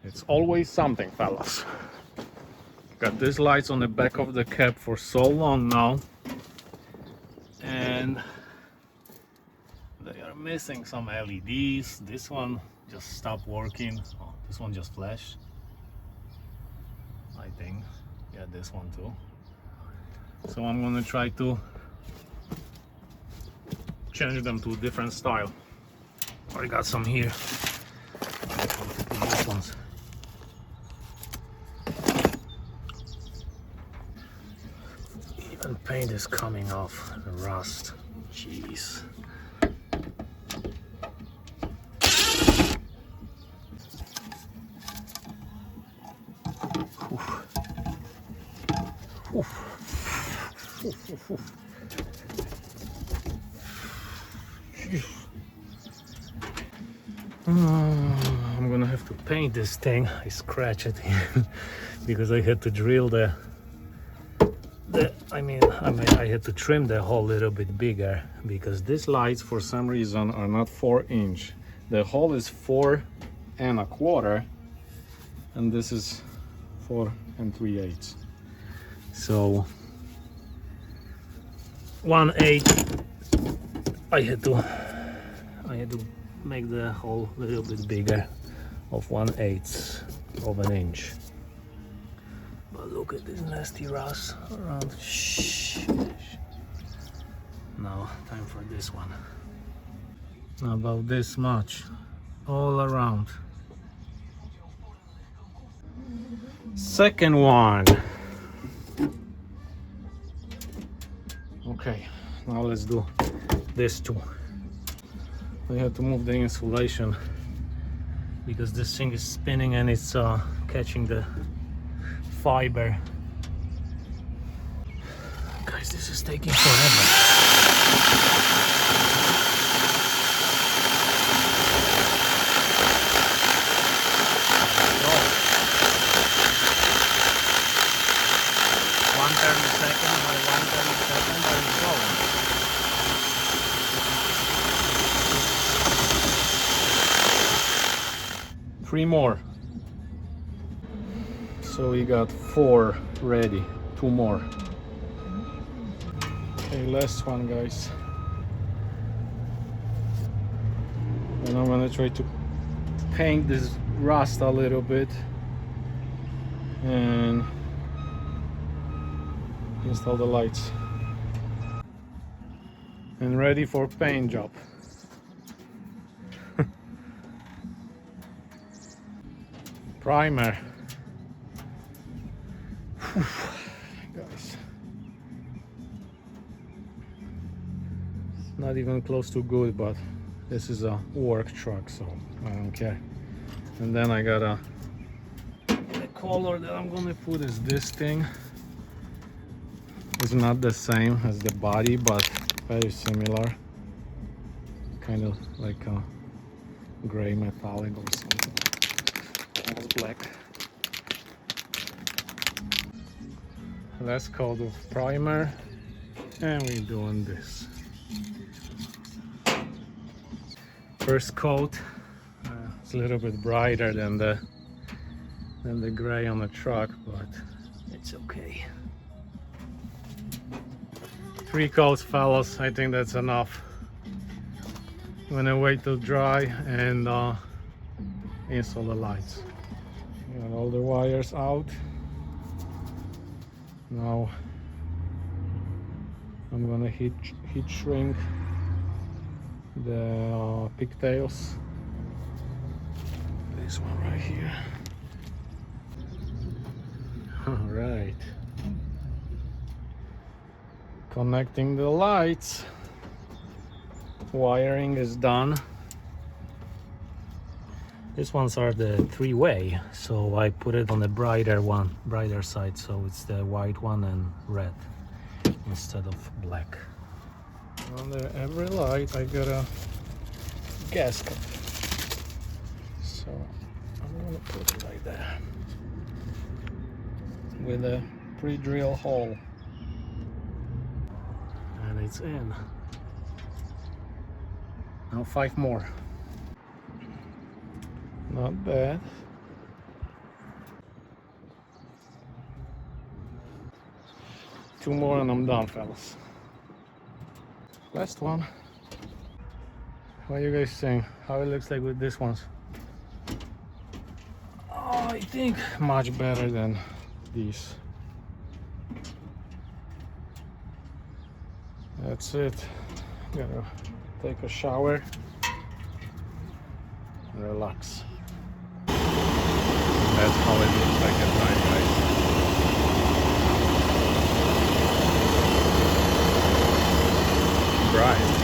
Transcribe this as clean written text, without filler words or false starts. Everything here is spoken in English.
It's always something, fellas. Got these lights on the back of the cab for so long now, and they are missing some LEDs. This one just stopped working. Oh, this one just flashed, I think. Yeah, this one too. So I'm gonna try to change them to a different style. I got some here. These ones. Even paint is coming off, the rust. Jeez. I'm gonna have to paint this thing. I scratched it because I had to drill I had to trim the hole a little bit bigger because these lights for some reason are not 4-inch. The hole is 4 1/4 and this is 4 3/8. So 1/8 I had to make the hole a little bit bigger of 1/8 of an inch. But look at this nasty rust around. Shh. Now time for this one. About this much all around. Second one. Okay, now let's do this too. I have to move the insulation because this thing is spinning and it's catching the fiber. Guys, this is taking forever. Oh. 1/32 by 1/32 by it's going. Three more. So we got 4 ready, 2 more. Okay, last one, guys. And I'm gonna try to paint this rust a little bit and install the lights. And ready for paint job. Primer. Guys, not even close to good, but this is a work truck, so I don't care. And then I got the color that I'm gonna put is this thing. It's not the same as the body, but very similar, kind of like a gray metallic or something. Almost black. Last coat of primer and we're doing this. First coat, it's a little bit brighter than the gray on the truck, but it's okay. 3 coats, fellas. I think that's enough. I'm gonna wait to dry and install the lights. Got all the wires out. Now I'm gonna heat shrink the pigtails. This one right here. All right. Connecting the lights. Wiring is done. These ones are the 3-way, so I put it on the brighter side, so it's the white one and red instead of black. Under every light I got a gasket, so I'm gonna put it right there with a pre-drill hole, and it's in. Now 5 more. Not bad. 2 more and I'm done, fellas. Last one. What do you guys think? How it looks like with this ones? Oh, I think much better than these. That's it. Gotta take a shower and relax. That's how it looks like at night, guys. Bright.